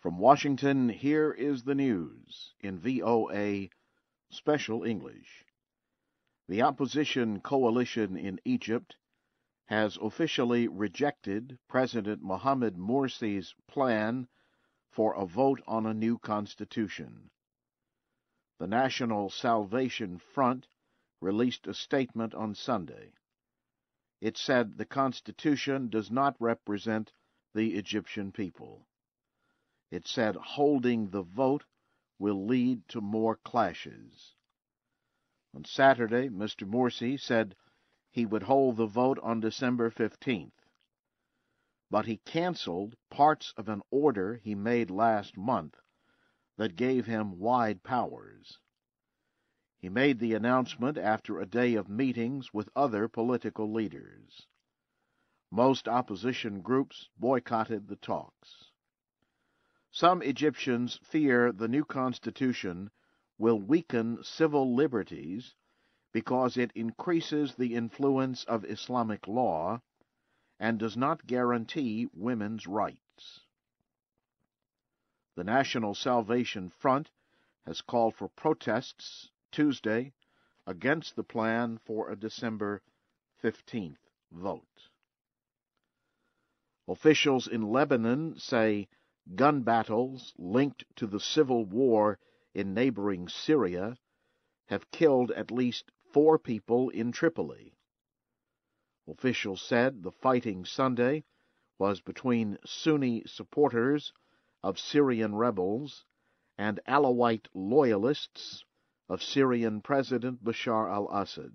From Washington, here is the news in VOA Special English. The opposition coalition in Egypt has officially rejected President Mohamed Morsi's plan for a vote on a new constitution. The National Salvation Front released a statement on Sunday. It said the constitution does not represent the Egyptian people. It said holding the vote will lead to more clashes. On Saturday, Mr. Morsi said he would hold the vote on December 15th, but he canceled parts of an order he made last month that gave him wide powers. He made the announcement after a day of meetings with other political leaders. Most opposition groups boycotted the talks. Some Egyptians fear the new constitution will weaken civil liberties because it increases the influence of Islamic law and does not guarantee women's rights. The National Salvation Front has called for protests Tuesday against the plan for a December 15th vote. Officials in Lebanon say gun battles linked to the civil war in neighboring Syria have killed at least 4 people in Tripoli. Officials said the fighting Sunday was between Sunni supporters of Syrian rebels and Alawite loyalists of Syrian President Bashar al-Assad.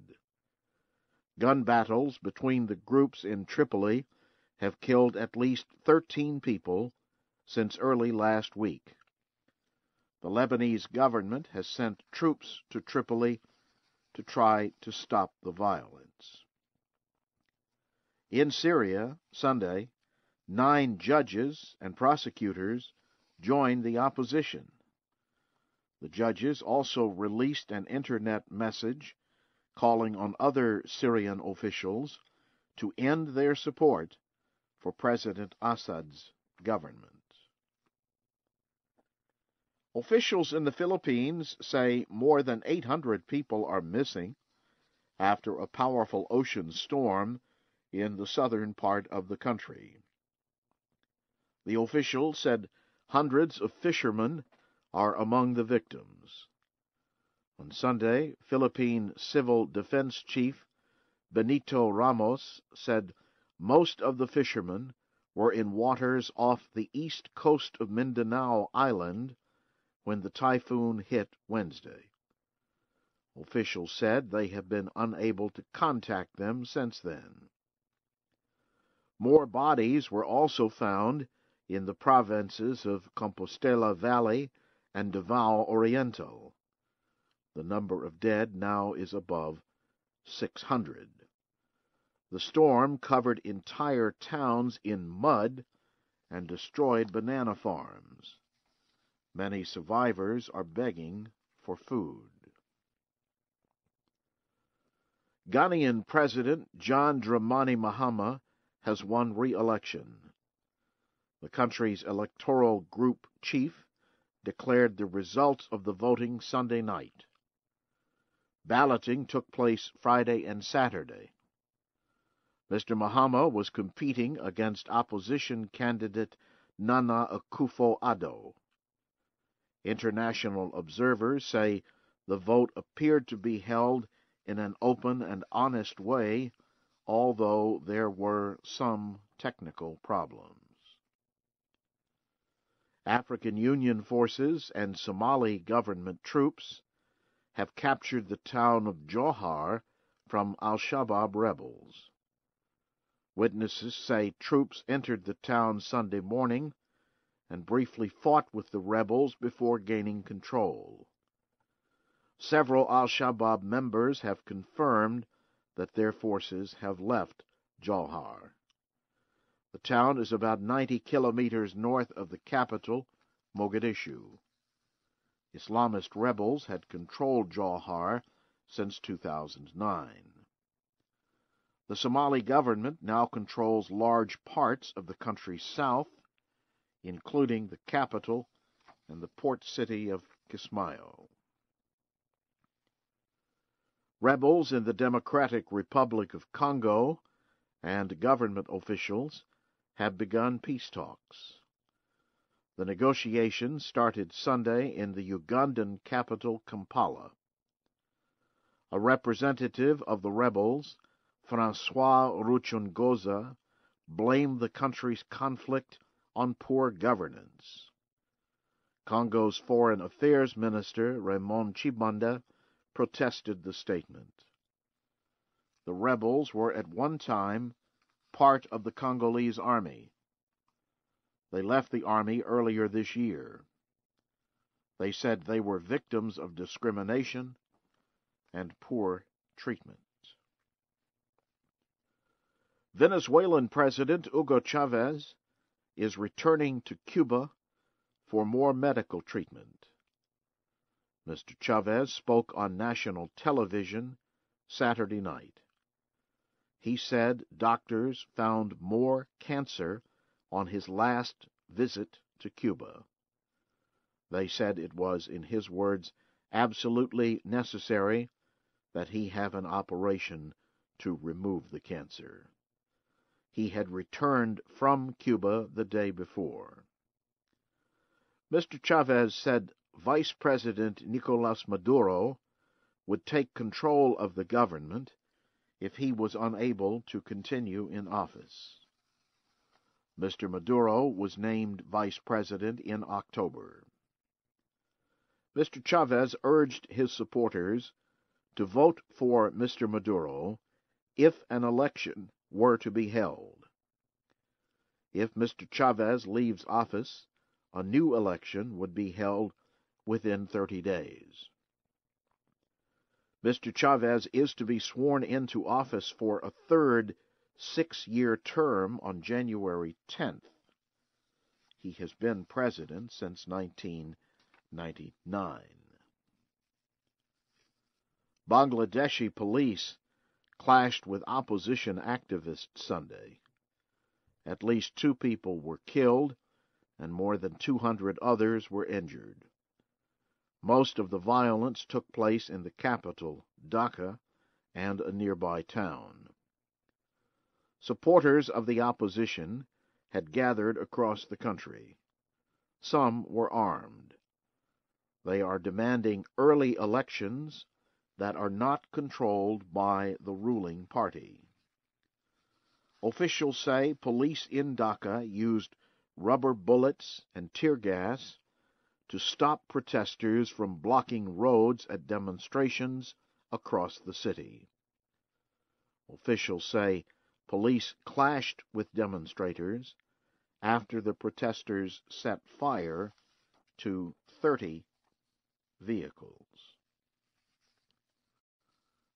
Gun battles between the groups in Tripoli have killed at least 13 people since early last week. The Lebanese government has sent troops to Tripoli to try to stop the violence. In Syria, Sunday, 9 judges and prosecutors joined the opposition. The judges also released an internet message calling on other Syrian officials to end their support for President Assad's government. Officials in the Philippines say more than 800 people are missing after a powerful ocean storm in the southern part of the country. The official said hundreds of fishermen are among the victims. On Sunday, Philippine Civil Defense Chief Benito Ramos said most of the fishermen were in waters off the east coast of Mindanao Island when the typhoon hit Wednesday. Officials said they have been unable to contact them since then. More bodies were also found in the provinces of Compostela Valley and Davao Oriental. The number of dead now is above 600. The storm covered entire towns in mud and destroyed banana farms. Many survivors are begging for food. Ghanaian President John Dramani Mahama has won re-election. The country's electoral group chief declared the results of the voting Sunday night. Balloting took place Friday and Saturday. Mr. Mahama was competing against opposition candidate Nana Akufo-Addo. International observers say the vote appeared to be held in an open and honest way, although there were some technical problems. African Union forces and Somali government troops have captured the town of Jowhar from al-Shabaab rebels. Witnesses say troops entered the town Sunday morning and briefly fought with the rebels before gaining control. Several al-Shabaab members have confirmed that their forces have left Jowhar. The town is about 90 kilometers north of the capital, Mogadishu. Islamist rebels had controlled Jowhar since 2009. The Somali government now controls large parts of the country's south, including the capital and the port city of Kismayo. Rebels in the Democratic Republic of Congo and government officials have begun peace talks. The negotiations started Sunday in the Ugandan capital, Kampala. A representative of the rebels, Francois Ruchungoza, blamed the country's conflict on poor governance. Congo's Foreign Affairs Minister, Raymond Chibanda, protested the statement. The rebels were at one time part of the Congolese army. They left the army earlier this year. They said they were victims of discrimination and poor treatment. Venezuelan President Hugo Chavez is returning to Cuba for more medical treatment. Mr. Chavez spoke on national television Saturday night. He said doctors found more cancer on his last visit to Cuba. They said it was, in his words, absolutely necessary that he have an operation to remove the cancer. He had returned from Cuba the day before. Mr. Chavez said Vice President Nicolas Maduro would take control of the government if he was unable to continue in office. Mr. Maduro was named Vice President in October. Mr. Chavez urged his supporters to vote for Mr. Maduro if an election were to be held. If Mr. Chavez leaves office, a new election would be held within 30 days. Mr. Chavez is to be sworn into office for a third 6-year term on January 10th. He has been president since 1999. Bangladeshi police clashed with opposition activists Sunday. At least 2 people were killed and more than 200 others were injured. Most of the violence took place in the capital, Dhaka, and a nearby town. Supporters of the opposition had gathered across the country. Some were armed. They are demanding early elections that are not controlled by the ruling party. Officials say police in Dhaka used rubber bullets and tear gas to stop protesters from blocking roads at demonstrations across the city. Officials say police clashed with demonstrators after the protesters set fire to 30 vehicles.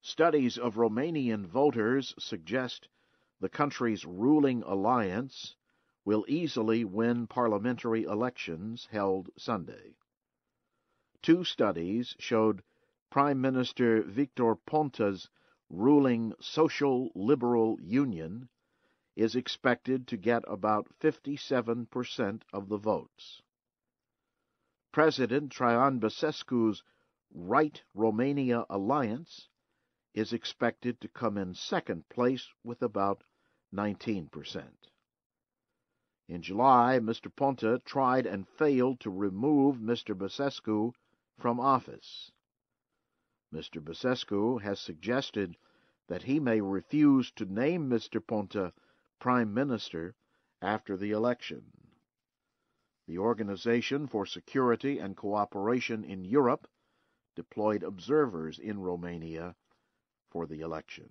Studies of Romanian voters suggest the country's ruling alliance will easily win parliamentary elections held Sunday. 2 studies showed Prime Minister Victor Ponta's ruling Social Liberal Union is expected to get about 57% of the votes. President Traian Basescu's Right Romania Alliance is expected to come in second place with about 19%. In July, Mr. Ponta tried and failed to remove Mr. Basescu from office. Mr. Basescu has suggested that he may refuse to name Mr. Ponta Prime Minister after the election. The Organization for Security and Cooperation in Europe deployed observers in Romania for the election.